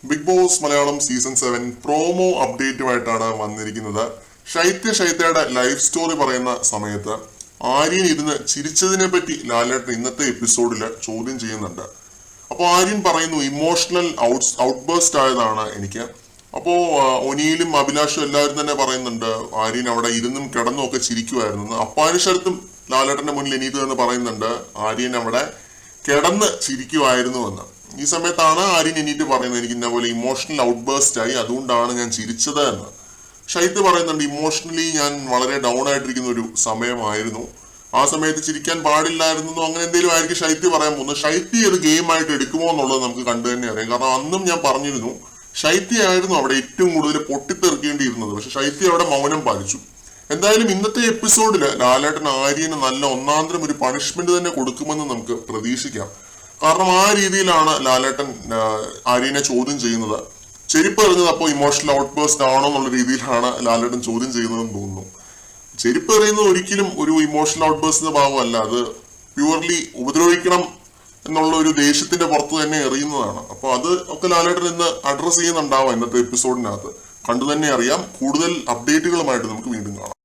Big Boss Malayalam season 7 promo അപ്ഡേറ്റുമായിട്ടാണ് വന്നിരിക്കുന്നത്. ഷൈത്യയുടെ ലൈഫ് സ്റ്റോറി പറയുന്ന സമയത്ത് ആര്യൻ ഇരുന്ന് ചിരിച്ചതിനെ പറ്റി ലാലേട്ടൻ ഇന്നത്തെ എപ്പിസോഡിൽ ചോദ്യം ചെയ്യുന്നുണ്ട്. അപ്പോൾ ആര്യൻ പറയുന്നു ഇമോഷണൽ ഔട്ട്ബേസ്റ്റ് ആയതാണ് എനിക്ക്. അപ്പോൾ ഒനിയിലും അഭിലാഷും എല്ലാവരും തന്നെ പറയുന്നുണ്ട് ആര്യൻ അവിടെ ഇരുന്നും കിടന്നും ഒക്കെ ചിരിക്കുമായിരുന്നു. അപ്പാനുശരത്തും ലാലേട്ടന്റെ മുന്നിൽ എണീറ്റ് എന്ന് പറയുന്നുണ്ട് ആര്യൻ അവിടെ കിടന്ന് ചിരിക്കുമായിരുന്നു എന്ന്. ഈ സമയത്താണ് ആര്യൻ എണീറ്റ് പറയുന്നത് എനിക്ക് ഇന്ന പോലെ ഇമോഷണൽ ഔട്ട്ബേസ്റ്റ് ആയി, അതുകൊണ്ടാണ് ഞാൻ ചിരിച്ചത് എന്ന്. ഷൈത്ത് പറയുന്നുണ്ട് ഇമോഷണലി ഞാൻ വളരെ ഡൗൺ ആയിട്ടിരിക്കുന്ന ഒരു സമയമായിരുന്നു, ആ സമയത്ത് ചിരിക്കാൻ പാടില്ലായിരുന്നു, അങ്ങനെ എന്തെങ്കിലും ആയിരിക്കും ഷൈത്ത് പറയാൻ പോകുന്നത്. ഷൈത്തി അത് ഗെയിമായിട്ട് എടുക്കുമോ എന്നുള്ളത് നമുക്ക് കണ്ടു തന്നെ അറിയാം. കാരണം അന്നും ഞാൻ പറഞ്ഞിരുന്നു ഷൈത്തി ആയിരുന്നു അവിടെ ഏറ്റവും കൂടുതൽ പൊട്ടിത്തെറിക്കേണ്ടിയിരുന്നത്, പക്ഷെ ഷൈത്തി അവിടെ മൗനം പാലിച്ചു. എന്തായാലും ഇന്നത്തെ എപ്പിസോഡില് ലാലേട്ടൻ ആര്യന് നല്ല ഒന്നാന്തരം ഒരു പണിഷ്മെന്റ് തന്നെ കൊടുക്കുമെന്ന് നമുക്ക് പ്രതീക്ഷിക്കാം. കാരണം ആ രീതിയിലാണ് ലാലേട്ടൻ ആര്യനെ ചോദ്യം ചെയ്യുന്നത്. ചെരുപ്പ് എറിഞ്ഞത് അപ്പോൾ ഇമോഷണൽ ഔട്ട്ബേസ്റ്റ് ആണോ എന്നുള്ള രീതിയിലാണ് ലാലേട്ടൻ ചോദ്യം ചെയ്യുന്നതെന്ന് തോന്നുന്നു. ചെരുപ്പ് എറിയുന്നത് ഒരിക്കലും ഒരു ഇമോഷണൽ ഔട്ട്ബേസ്റ്റിന്റെ ഭാഗമല്ല, അത് പ്യൂർലി ഉപദ്രവിക്കണം എന്നുള്ള ഒരു ദേഷ്യത്തിന്റെ പുറത്ത് തന്നെ എറിയുന്നതാണ്. അപ്പോൾ അത് ഒക്കെ ലാലേട്ടൻ ഇന്ന് അഡ്രസ് ചെയ്യുന്നുണ്ടാവാം ഇന്നത്തെ എപ്പിസോഡിനകത്ത്. കണ്ടു തന്നെ അറിയാം. കൂടുതൽ അപ്ഡേറ്റുകളുമായിട്ട് നമുക്ക് വീണ്ടും കാണാം.